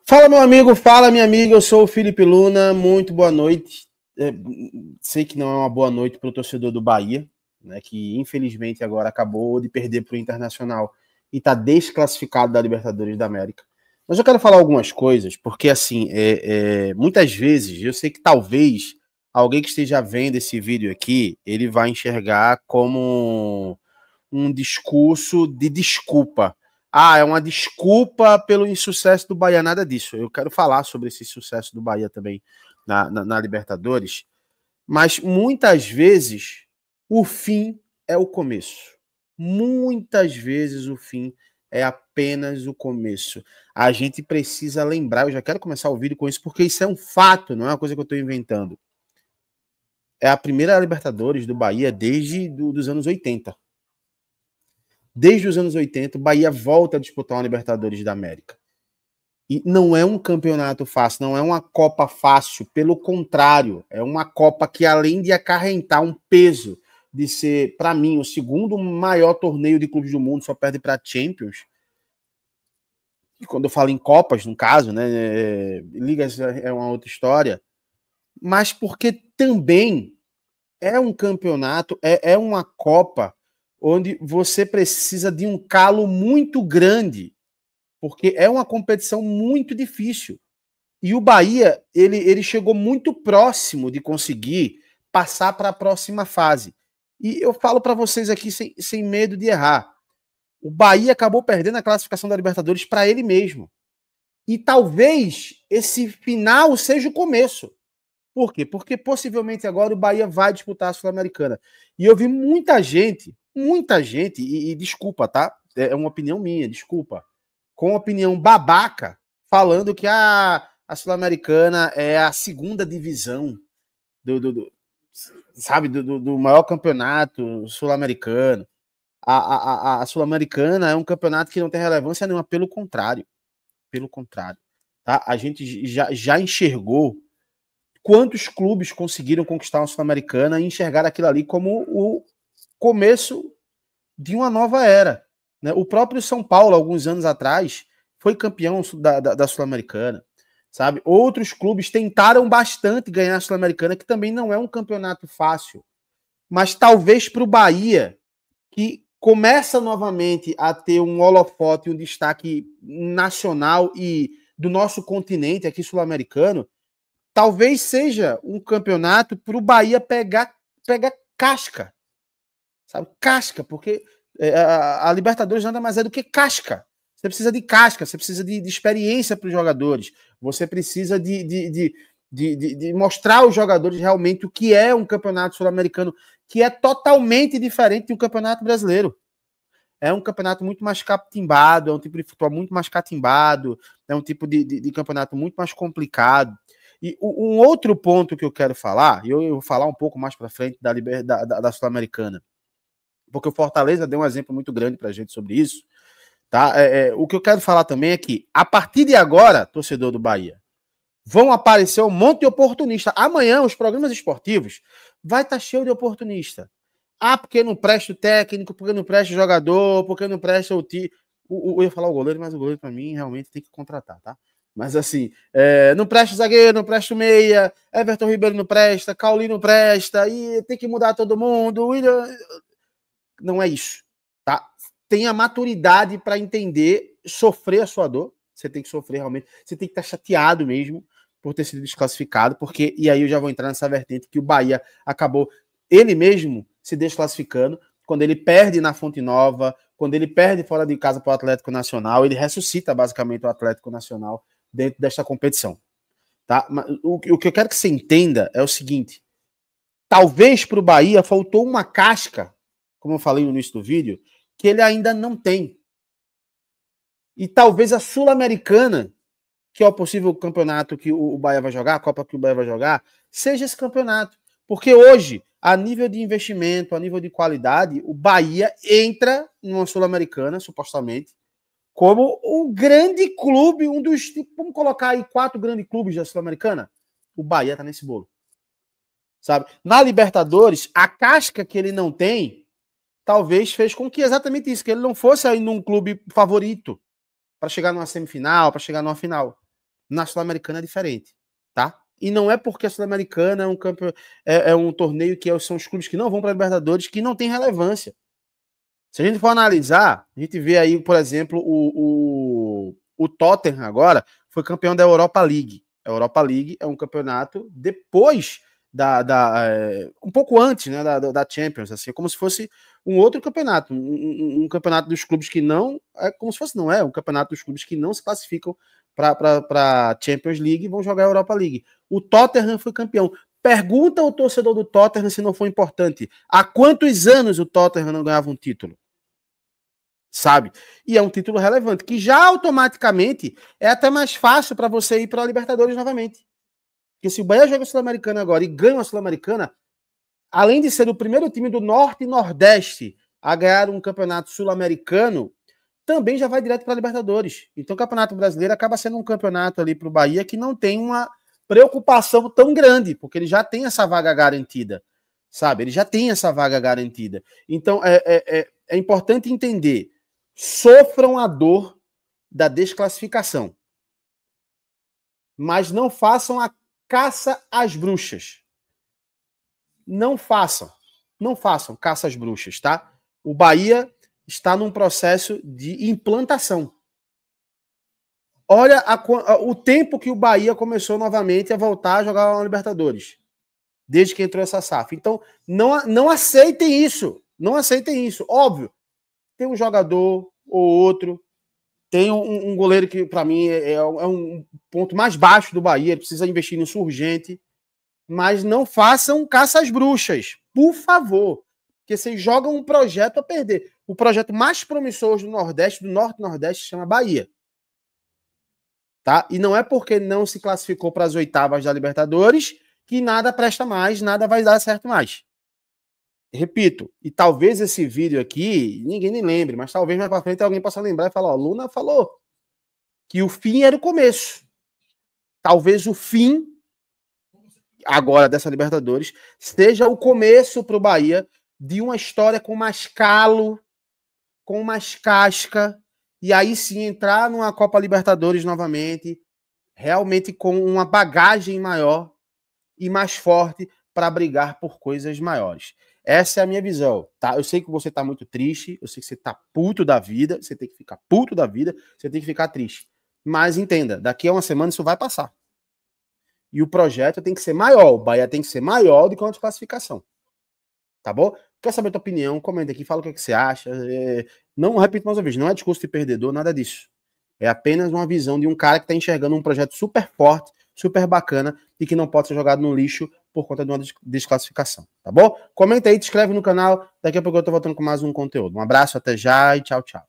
Fala, meu amigo, fala, minha amiga. Eu sou o Felipe Luna. Muito boa noite. Sei que não é uma boa noite para o torcedor do Bahia, né, que infelizmente agora acabou de perder para o Internacional e está desclassificado da Libertadores da América. Mas eu quero falar algumas coisas, porque assim, muitas vezes, eu sei que talvez alguém que esteja vendo esse vídeo aqui, ele vai enxergar como um discurso de desculpa. Ah, é uma desculpa pelo insucesso do Bahia, nada disso. Eu quero falar sobre esse sucesso do Bahia também na Libertadores, mas muitas vezes o fim é o começo. Muitas vezes o fim é apenas o começo. A gente precisa lembrar, eu já quero começar o vídeo com isso, porque isso é um fato, não é uma coisa que eu estou inventando. É a primeira Libertadores do Bahia desde dos anos 80. Desde os anos 80, o Bahia volta a disputar uma Libertadores da América. E não é um campeonato fácil, não é uma Copa fácil, pelo contrário, é uma Copa que, além de acarretar um peso de ser, para mim, o segundo maior torneio de clubes do mundo, só perde para Champions. E quando eu falo em Copas, no caso, né, Ligas é uma outra história, mas porque também é um campeonato, é uma Copa onde você precisa de um calo muito grande, porque é uma competição muito difícil. E o Bahia, ele chegou muito próximo de conseguir passar para a próxima fase. E eu falo para vocês aqui sem medo de errar. O Bahia acabou perdendo a classificação da Libertadores para ele mesmo. E talvez esse final seja o começo. Por quê? Porque possivelmente agora o Bahia vai disputar a Sul-Americana. E eu vi muita gente, e desculpa, tá? É uma opinião minha, desculpa, com opinião babaca, falando que a Sul-Americana é a segunda divisão do maior campeonato sul-americano. A Sul-Americana é um campeonato que não tem relevância nenhuma, pelo contrário. Pelo contrário. Tá? A gente já enxergou quantos clubes conseguiram conquistar uma Sul-Americana e enxergar aquilo ali como o começo de uma nova era. Né? O próprio São Paulo, alguns anos atrás, foi campeão da Sul-Americana. Sabe? Outros clubes tentaram bastante ganhar a Sul-Americana, que também não é um campeonato fácil. Mas talvez para o Bahia, que começa novamente a ter um holofote, um destaque nacional e do nosso continente aqui sul-americano, talvez seja um campeonato para o Bahia pegar casca. Sabe? Casca, porque a Libertadores nada mais é do que casca. Você precisa de casca, você precisa de experiência para os jogadores, você precisa de mostrar aos jogadores realmente o que é um campeonato sul-americano, que é totalmente diferente de um campeonato brasileiro. É um campeonato muito mais catimbado, é um tipo de futebol muito mais catimbado, é um tipo de campeonato muito mais complicado. E um outro ponto que eu quero falar, e eu vou falar um pouco mais para frente da Sul-Americana, porque o Fortaleza deu um exemplo muito grande para a gente sobre isso. Tá? O que eu quero falar também é que, a partir de agora, torcedor do Bahia, vão aparecer um monte de oportunista. Amanhã, os programas esportivos vai estar cheio de oportunista. Ah, porque não presta o técnico, porque não presta o jogador, porque não presta o time. Eu ia falar o goleiro, mas o goleiro, para mim, realmente tem que contratar, tá? Mas assim, não presta o zagueiro, não presta o meia, Everton Ribeiro não presta, Cauli não presta, e tem que mudar todo mundo. Não é isso, tá? Tenha maturidade para entender, sofrer a sua dor. Você tem que sofrer realmente. Você tem que estar chateado mesmo por ter sido desclassificado, porque, e aí eu já vou entrar nessa vertente, que o Bahia acabou, ele mesmo, se desclassificando, quando ele perde na Fonte Nova, quando ele perde fora de casa para o Atlético Nacional, ele ressuscita basicamente o Atlético Nacional dentro desta competição. Tá? Mas o que eu quero que você entenda é o seguinte: talvez para o Bahia faltou uma casca, como eu falei no início do vídeo, que ele ainda não tem. E talvez a Sul-Americana, que é o possível campeonato que o Bahia vai jogar, a Copa que o Bahia vai jogar, seja esse campeonato. Porque hoje, a nível de investimento, a nível de qualidade, o Bahia entra numa Sul-Americana, supostamente, como um grande clube, um dos... Vamos colocar aí 4 grandes clubes da Sul-Americana? O Bahia está nesse bolo. Sabe? Na Libertadores, a casca que ele não tem, talvez fez com que exatamente isso, que ele não fosse aí num clube favorito para chegar numa semifinal, para chegar numa final. Na Sul-Americana é diferente, tá? E não é porque a Sul-Americana é um torneio que são os clubes que não vão para a Libertadores que não tem relevância. Se a gente for analisar, a gente vê aí, por exemplo, o Tottenham agora foi campeão da Europa League. A Europa League é um campeonato depois um pouco antes, né, da Champions, assim, como se fosse um outro campeonato, um campeonato dos clubes que não, como se fosse, não é, um campeonato dos clubes que não se classificam para Champions League e vão jogar a Europa League. O Tottenham foi campeão. Pergunta ao torcedor do Tottenham se não foi importante. Há quantos anos o Tottenham não ganhava um título? Sabe? E é um título relevante, que já automaticamente é até mais fácil para você ir para a Libertadores novamente. Porque se o Bahia joga a Sul-Americana agora e ganha a Sul-Americana, além de ser o primeiro time do Norte e Nordeste a ganhar um campeonato sul-americano, também já vai direto para a Libertadores. Então o Campeonato Brasileiro acaba sendo um campeonato ali para o Bahia que não tem uma preocupação tão grande, porque ele já tem essa vaga garantida, sabe? Ele já tem essa vaga garantida. Então é importante entender, sofram a dor da desclassificação, mas não façam a caça às bruxas. Não façam caça às bruxas, tá? O Bahia está num processo de implantação. Olha o tempo que o Bahia começou novamente a voltar a jogar na Libertadores, desde que entrou essa SAF. Então, não aceitem isso. Não aceitem isso. Óbvio, tem um jogador ou outro, tem um goleiro que, para mim, é um ponto mais baixo do Bahia, ele precisa investir nisso urgente, mas não façam caça às bruxas, por favor, porque vocês jogam um projeto a perder. O projeto mais promissor do Nordeste, do Norte e Nordeste, se chama Bahia. Tá? E não é porque não se classificou para as oitavas da Libertadores que nada presta mais, nada vai dar certo mais. Repito, e talvez esse vídeo aqui, ninguém nem lembre, mas talvez mais para frente alguém possa lembrar e falar, ó, Luna falou que o fim era o começo. Talvez o fim, agora dessa Libertadores, seja o começo para o Bahia de uma história com mais calo, com mais casca, e aí sim entrar numa Copa Libertadores novamente, realmente com uma bagagem maior e mais forte para brigar por coisas maiores. Essa é a minha visão, tá? Eu sei que você tá muito triste, eu sei que você tá puto da vida, você tem que ficar puto da vida, você tem que ficar triste. Mas entenda, daqui a uma semana isso vai passar. E o projeto tem que ser maior, o Bahia tem que ser maior do que uma desclassificação. Tá bom? Quer saber a tua opinião? Comenta aqui, fala o que você acha. Não, repito mais uma vez, não é discurso de perdedor, nada disso. É apenas uma visão de um cara que está enxergando um projeto super forte, super bacana e que não pode ser jogado no lixo por conta de uma desclassificação, tá bom? Comenta aí, te inscreve no canal, daqui a pouco eu tô voltando com mais um conteúdo. Um abraço, até já e tchau, tchau.